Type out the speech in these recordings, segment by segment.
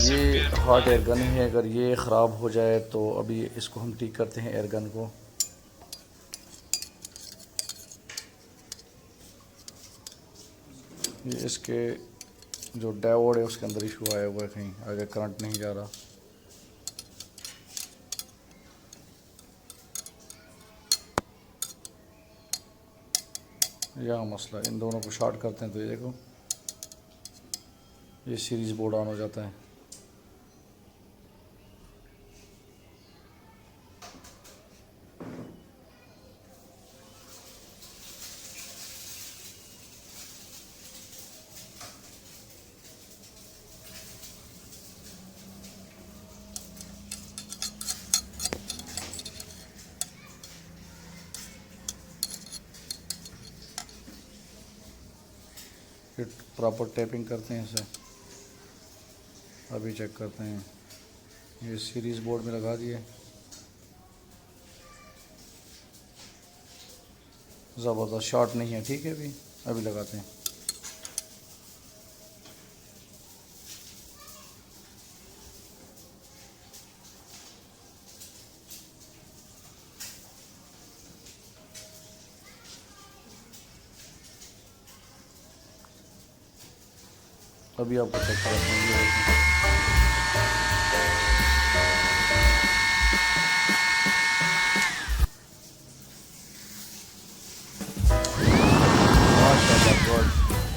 ये hot air gun है, अगर ये ख़राब हो जाए तो अभी इसको हम ठीक करते हैं एयर गन को। ये इसके जो डायोड है उसके अंदर इशू आया हुआ है, कहीं आगे करंट नहीं जा रहा। यहाँ मसला, इन दोनों को शॉर्ट करते हैं तो ये देखो ये सीरीज़ बोर्ड ऑन हो जाता है। फिर प्रॉपर टैपिंग करते हैं इसे। अभी चेक करते हैं, ये सीरीज़ बोर्ड में लगा दिए, ज़बरदस्त, शॉर्ट नहीं है, ठीक है। अभी लगाते हैं। अभी आपको चेक कराते हैं।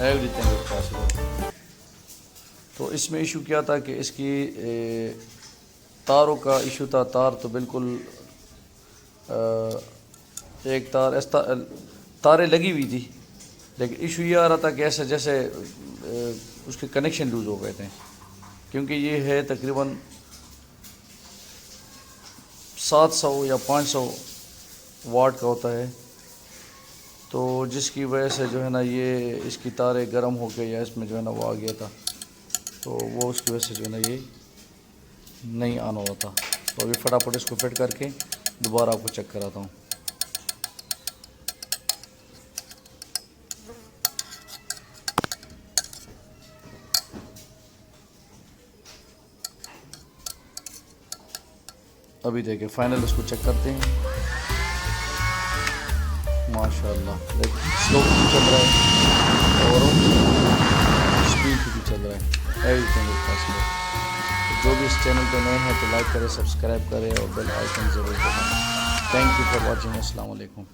Everything is possible. तो इसमें इशू क्या था कि इसकी तारों का इशू था। तार तो बिल्कुल एक तार तारें लगी हुई थी, लेकिन इशू ये आ रहा था कि ऐसे जैसे उसके कनेक्शन लूज़ हो गए थे, क्योंकि ये है तकरीबन 700 या 500 वाट का होता है। तो जिसकी वजह से जो है ना ये इसकी तारें गर्म हो गई या इसमें जो है ना वो आ गया था, तो वो उसकी वजह से जो है ना ये नहीं ऑन हो रहा था। तो अभी फटाफट इसको फिट करके दोबारा आपको चेक कराता हूँ। अभी देखिए फाइनल इसको चेक करते हैं। माशाल्लाह, स्लो भी चल रहा है और स्पीड भी चल रहा है। Everything is possible. जो भी इस चैनल पे नए हैं तो लाइक करें, सब्सक्राइब करें और बेल आइकन ज़रूर दबाएं। Thank you for watching. अस्सलाम वालेकुम।